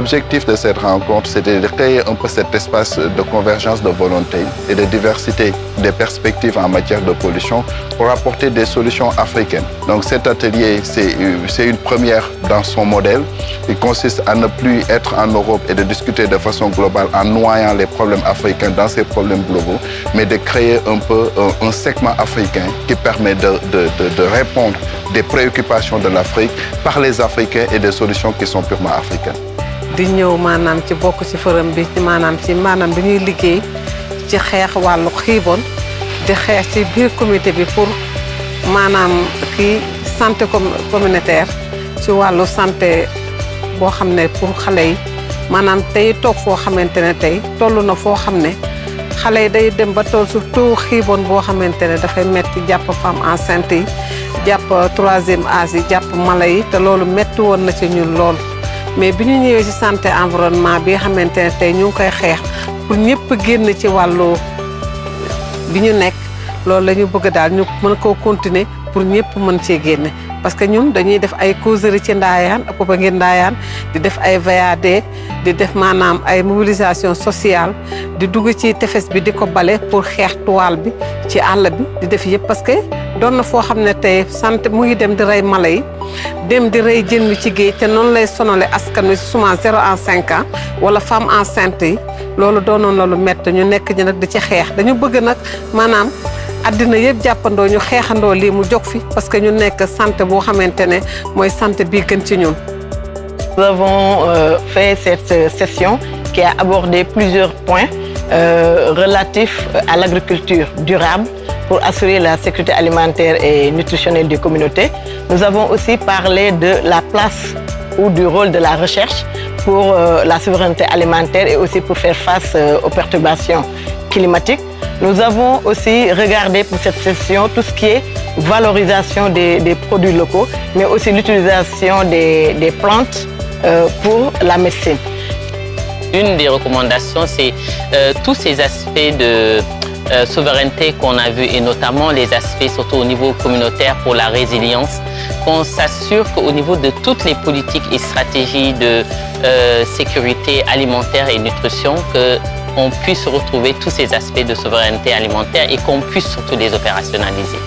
L'objectif de cette rencontre, c'était de créer un peu cet espace de convergence de volonté et de diversité des perspectives en matière de pollution pour apporter des solutions africaines. Donc cet atelier, c'est une première dans son modèle. Il consiste à ne plus être en Europe et de discuter de façon globale en noyant les problèmes africains dans ces problèmes globaux, mais de créer un peu un segment africain qui permet de répondre des préoccupations de l'Afrique par les Africains et des solutions qui sont purement africaines. di ñëw maanaam ci bokk ci forum bi maanaam bi ñuy liggéey ci xeex wàllu xiibon di xeex ci biir comité bi pour maanaam kii santé communautaire ci wàllu santé boo xam ne pour xale yi maanaam tey toog foo xamante ne tey toll na foo xam ne xale yi day dem ba toll surtout xiibon boo xamante ne dafay metti jàpp femme enceinte yi jàpp troisième âge yi jàpp mala yi te loolu metti woon na ci ñun lool. mais bi ñu ñëwee ci santé environnement bi nga xamante ne tey ñu ngi koy xeex pour ñëpp génn ci wàllu bi ñu nekk loolu la ñu bëgg daal ñu mën koo continuer pour ñëpp mën cee génne parce que ñun dañuy def ay causeries ci Ndayane ak Popenguine Ndayane di def ay VAD di def maanaam ay mobilisation sociale di dugg ci tefes bi di ko bale pour xeex toile bi ci àll bi di def yëpp parce que doon na foo xam ne tey santé mu ngi dem di rey mala yi dem di rey jën wi ci géej te noonu lay sonale askan wi souvent 0 à 5 ans wala femme enceinte yi loolu doonoon la lu métti ñu nekk ñu nag di ci xeex dañu bëgg nag maanaam àddina yëpp jàppandoo ñu xeexandoo lii mu jóg fi parce que ñu nekk santé boo xamante ne mooy santé bii gën ci ñun. Nous avons fait cette session qui a abordé plusieurs points relatifs à l'agriculture durable pour assurer la sécurité alimentaire et nutritionnelle des communautés. Nous avons aussi parlé de la place ou du rôle de la recherche pour la souveraineté alimentaire et aussi pour faire face aux perturbations climatiques. Nous avons aussi regardé pour cette session tout ce qui est valorisation des produits locaux, mais aussi l'utilisation des plantes pour la médecine. Une des recommandations, c'est tous ces aspects de souveraineté qu'on a vus, et notamment les aspects surtout au niveau communautaire pour la résilience, qu'on s'assure qu'au niveau de toutes les politiques et stratégies de sécurité alimentaire et nutrition, qu'on puisse retrouver tous ces aspects de souveraineté alimentaire et qu'on puisse surtout les opérationnaliser.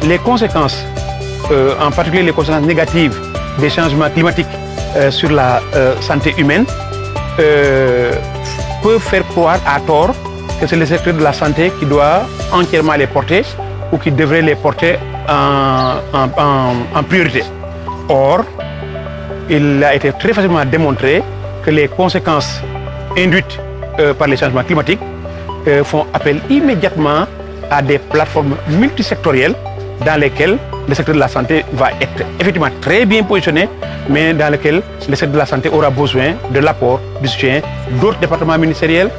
Les conséquences, en particulier les conséquences négatives des changements climatiques sur la santé humaine, peuvent faire croire à tort que c'est le secteur de la santé qui doit entièrement les porter ou qui devrait les porter en priorité. Or, il a été très facilement démontré que les conséquences induites par les changements climatiques font appel immédiatement à des plateformes multisectorielles dans lesquelles le secteur de la santé va être effectivement très bien positionné, mais dans lesquelles le secteur de la santé aura besoin de l'apport, du soutien d'autres départements ministériels,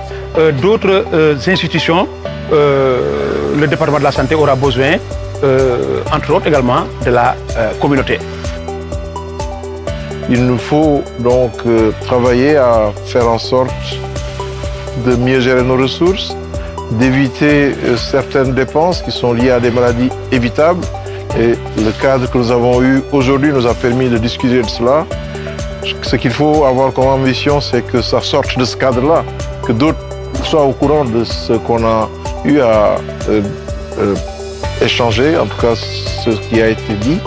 d'autres institutions. Le département de la santé aura besoin, entre autres également, de la communauté. Il nous faut donc travailler à faire en sorte de mieux gérer nos ressources, d'éviter certaines dépenses qui sont liées à des maladies évitables. Et le cadre que nous avons eu aujourd'hui nous a permis de discuter de cela. Ce qu'il faut avoir comme ambition, c'est que ça sorte de ce cadre-là, que d'autres soient au courant de ce qu'on a eu à échanger, en tout cas ce qui a été dit,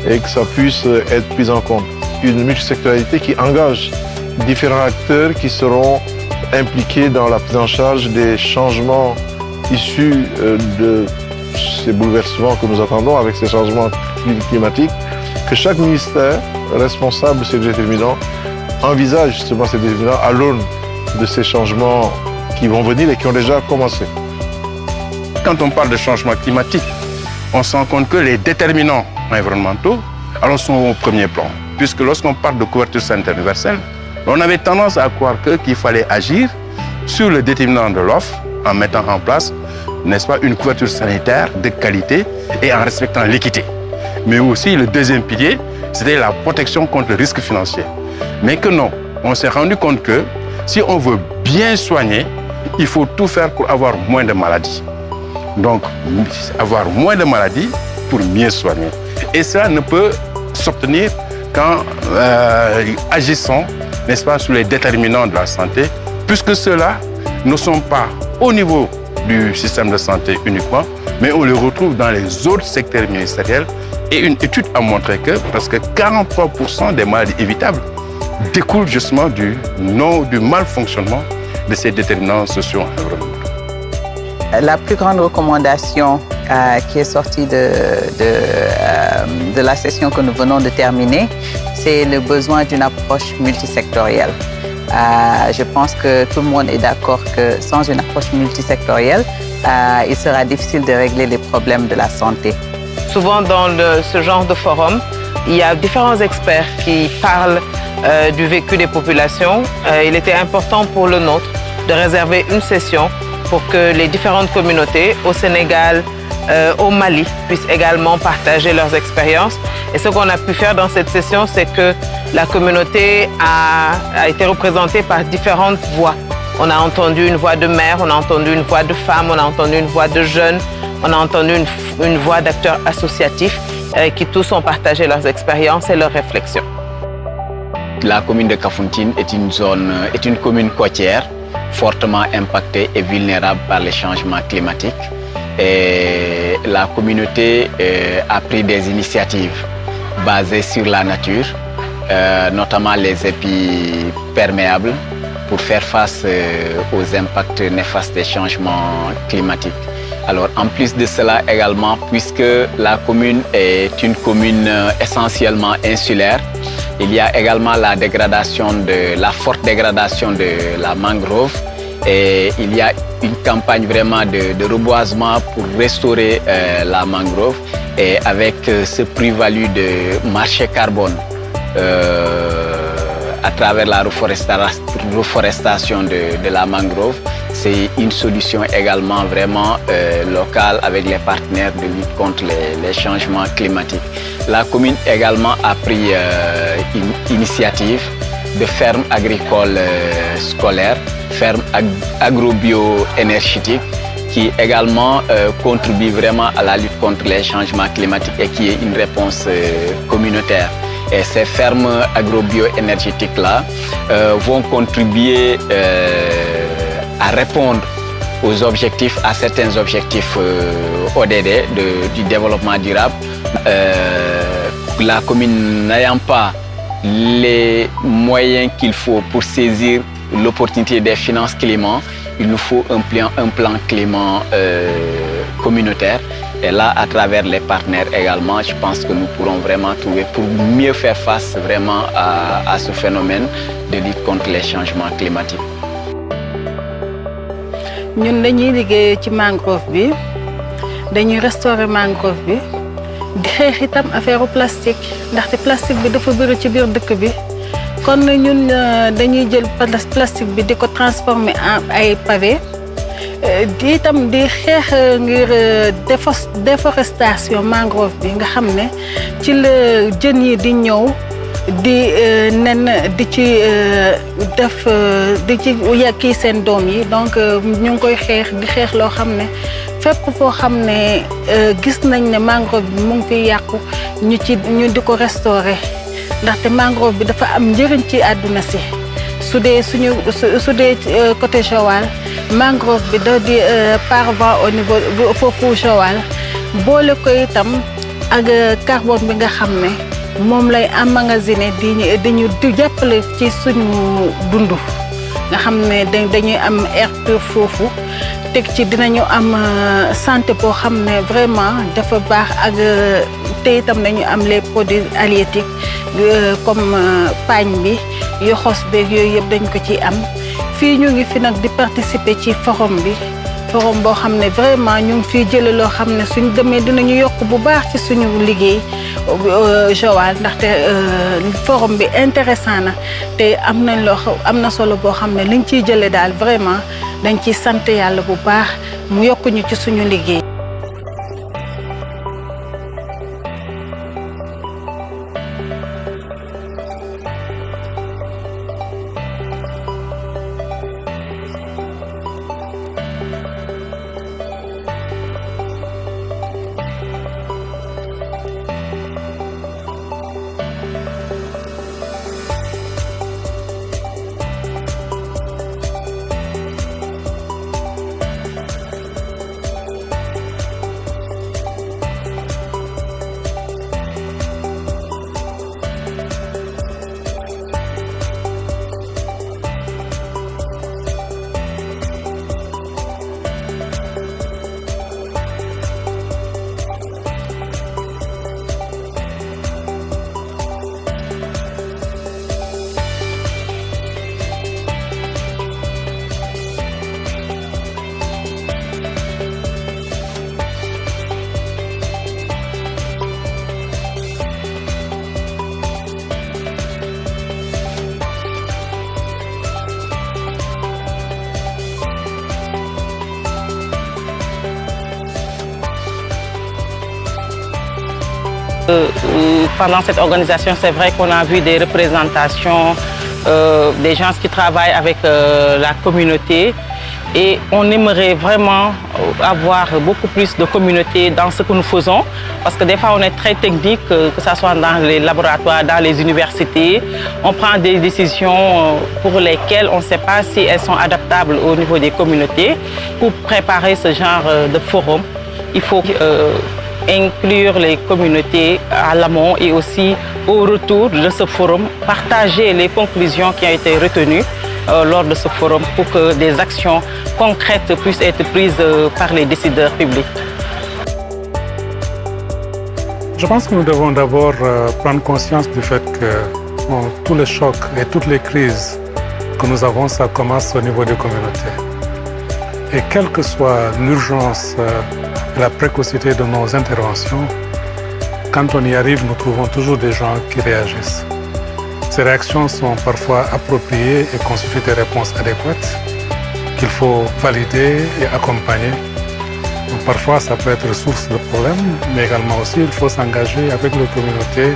et que ça puisse être pris en compte. Une multisectorialité qui engage différents acteurs qui seront impliqués dans la prise en charge des changements issus de ces bouleversements que nous attendons avec ces changements climatiques, que chaque ministère responsable de ces déterminants envisage justement ces déterminants à l'aune de ces changements qui vont venir et qui ont déjà commencé. Quand on parle de changement climatique, on se rend compte que les déterminants environnementaux sont au premier plan. Puisque lorsqu'on parle de couverture sanitaire universelle, on avait tendance à croire qu'il fallait agir sur le déterminant de l'offre en mettant en place, n'est-ce pas, une couverture sanitaire de qualité et en respectant l'équité. Mais aussi le deuxième pilier, c'était la protection contre le risque financier. Mais que non, on s'est rendu compte que si on veut bien soigner, il faut tout faire pour avoir moins de maladies. Donc, avoir moins de maladies pour mieux soigner. Et ça ne peut s'obtenir qu'en agissant, n'est-ce pas, sur les déterminants de la santé, puisque ceux-là ne sont pas au niveau du système de santé uniquement, mais on les retrouve dans les autres secteurs ministériels. Et une étude a montré que presque 43% des maladies évitables découlent justement du mal fonctionnement de ces déterminants sociaux environnementaux. La plus grande recommandation qui est sortie de la session que nous venons de terminer, c'est le besoin d'une approche multisectorielle. Je pense que tout le monde est d'accord que sans une approche multisectorielle, il sera difficile de régler les problèmes de la santé. Souvent dans ce genre de forum, il y a différents experts qui parlent du vécu des populations. Il était important pour le nôtre de réserver une session pour que les différentes communautés au Sénégal, au Mali, puissent également partager leurs expériences. Et ce qu'on a pu faire dans cette session, c'est que la communauté a été représentée par différentes voix. On a entendu une voix de mères, on a entendu une voix de femmes, on a entendu une voix de jeunes, on a entendu une voix d'acteurs associatifs qui tous ont partagé leurs expériences et leurs réflexions. La commune de Kafountine est une commune côtière fortement impactée et vulnérable par les changements climatiques. Et la communauté a pris des initiatives basées sur la nature, notamment les épis perméables, pour faire face aux impacts néfastes des changements climatiques. Alors, en plus de cela également, puisque la commune est une commune essentiellement insulaire, il y a également la forte dégradation de la mangrove, et il y a une campagne vraiment de reboisement pour restaurer la mangrove, et avec ce plus-value de marché carbone à travers la reforestation de la mangrove, c'est une solution également vraiment locale avec les partenaires de lutte contre les changements climatiques. La commune également a pris une initiative de ferme agricole scolaire, ferme agro-bio-énergétique, qui également contribue vraiment à la lutte contre les changements climatiques et qui est une réponse communautaire. Et ces fermes agro-bio-énergétiques-là vont contribuer à répondre à certains objectifs ODD du développement durable. La commune n'ayant pas les moyens qu'il faut pour saisir l'opportunité des finances climat, il nous faut un plan climat communautaire. Et là, à travers les partenaires également, je pense que nous pourrons vraiment trouver pour mieux faire face vraiment à ce phénomène de lutte contre les changements climatiques. Ñun dañuy liggéey ci mangrove bi dañuy restaurer mangrove bi di xeex itam affaire plastique ndaxte plastique bi dafa bëri ci biir dëkk bi kon ñun dañuy jël plastique bi di ko transformer en ay pavé di itam di xeex ngir déforestation mangrove bi nga xam ne ci la jën yi di ñëw di nen di ci def di ci yàkki seen doom yi donc ñu ngi koy xeex di xeex loo xam ne fépp foo xam ne gis nañ ne mangrove bi mu ngi fiy yàqu ñu di ko restaurer ndaxte mangrove bi dafa am njëriñ ci àdduna si su dee côté Joal mangrove bi da di paravent au niveau foofu Joal boole ko itam ak carbone bi nga xam ne moom lay emmagasiner di ñu jàppale ci suñu dund nga xam ne dañuy am air pur foofu teg ci dinañu am santé boo xam ne vraiment dafa baax ak te itam dañu am les produits halieutiques comme paañ bi yoxos beeg yooyu yëpp dañ ko ciy am fii ñu ngi fi nag di participer ci forum boo xam ne vraiment ñu ngi fiy jële loo xam ne suñ demee dinañu yokk bu baax ci suñu liggéey Joal ndaxte forum bi intéressant na te am na solo boo xam ne liñ ciy jële daal vraiment dañ ciy sant yàlla bu baax mu yokkuñu ci suñu liggéey. Pendant cette organisation, c'est vrai qu'on a vu des représentations, des gens qui travaillent avec la communauté. Et on aimerait vraiment avoir beaucoup plus de communauté dans ce que nous faisons, parce que des fois on est très technique, que ce soit dans les laboratoires, dans les universités. On prend des décisions pour lesquelles on ne sait pas si elles sont adaptables au niveau des communautés. Pour préparer ce genre de forum, il faut inclure les communautés à l'amont et aussi au retour de ce forum, partager les conclusions qui ont été retenues lors de ce forum pour que des actions concrètes puissent être prises par les décideurs publics. Je pense que nous devons d'abord prendre conscience du fait que tous les chocs et toutes les crises que nous avons, ça commence au niveau des communautés. Et quelle que soit l'urgence et la précocité de nos interventions, quand on y arrive, nous trouvons toujours des gens qui réagissent. Ces réactions sont parfois appropriées et constituent des réponses adéquates qu'il faut valider et accompagner. Donc, parfois, ça peut être source de problèmes, mais également aussi, il faut s'engager avec les communautés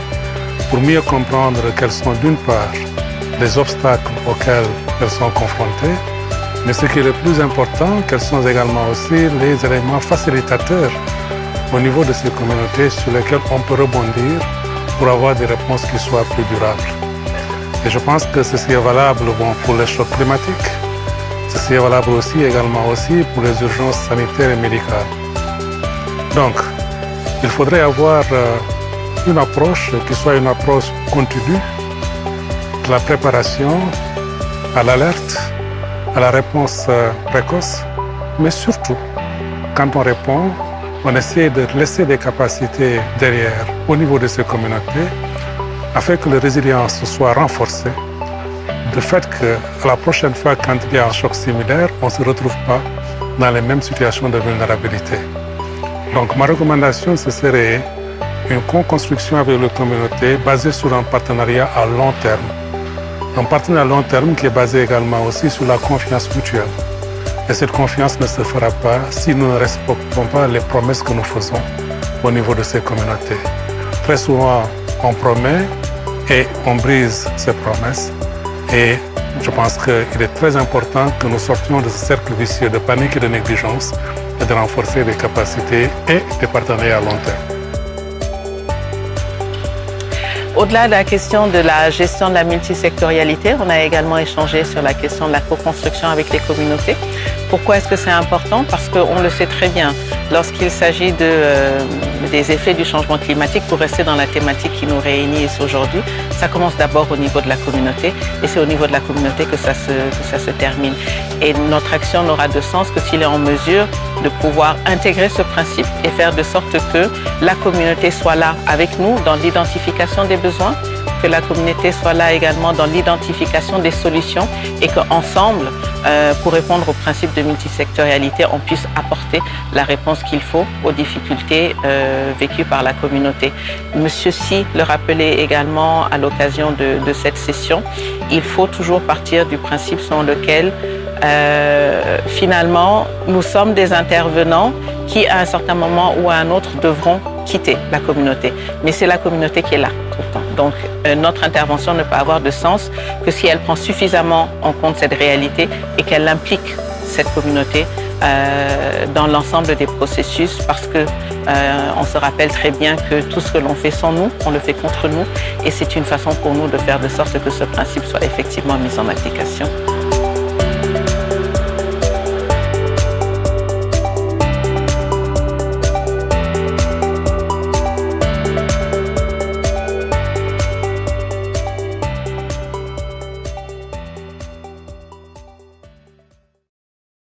pour mieux comprendre quels sont d'une part les obstacles auxquels elles sont confrontées, mais ce qui est le plus important, quels sont également aussi les éléments facilitateurs au niveau de ces communautés sur lesquels on peut rebondir pour avoir des réponses qui soient plus durables. Et je pense que ceci est valable pour les chocs climatiques, ceci est valable aussi également aussi pour les urgences sanitaires et médicales. Donc, il faudrait avoir une approche qui soit une approche continue de la préparation à l'alerte, à la réponse précoce, mais surtout, quand on répond, on essaie de laisser des capacités derrière au niveau de ces communautés afin que la résilience soit renforcée, de fait qu'à la prochaine fois, quand il y a un choc similaire, on ne se retrouve pas dans les mêmes situations de vulnérabilité. Donc ma recommandation, ce serait une co-construction avec les communautés basée sur un partenariat à long terme. Un partenariat à long terme qui est basé également aussi sur la confiance mutuelle. Et cette confiance ne se fera pas si nous ne respectons pas les promesses que nous faisons au niveau de ces communautés. Très souvent, on promet et on brise ces promesses. Et je pense qu'il est très important que nous sortions de ce cercle vicieux de panique et de négligence et de renforcer les capacités et des partenariats à long terme. Au-delà de la question de la gestion de la multisectorialité, on a également échangé sur la question de la co-construction avec les communautés. Pourquoi est-ce que c'est important? Parce qu'on le sait très bien, lorsqu'il s'agit des effets du changement climatique, pour rester dans la thématique qui nous réunit aujourd'hui, ça commence d'abord au niveau de la communauté et c'est au niveau de la communauté que ça se termine. Et notre action n'aura de sens que s'il est en mesure de pouvoir intégrer ce principe et faire de sorte que la communauté soit là avec nous dans l'identification des besoins, que la communauté soit là également dans l'identification des solutions et qu'ensemble, pour répondre au principe de multisectorialité, on puisse apporter la réponse qu'il faut aux difficultés vécues par la communauté. Monsieur Sy le rappelait également à l'occasion de cette session, il faut toujours partir du principe selon lequel finalement, nous sommes des intervenants qui, à un certain moment ou à un autre, devront quitter la communauté. Mais c'est la communauté qui est là tout le temps. Donc, notre intervention ne peut avoir de sens que si elle prend suffisamment en compte cette réalité et qu'elle implique cette communauté dans l'ensemble des processus, parce que on se rappelle très bien que tout ce que l'on fait sans nous, on le fait contre nous, et c'est une façon pour nous de faire de sorte que ce principe soit effectivement mis en application.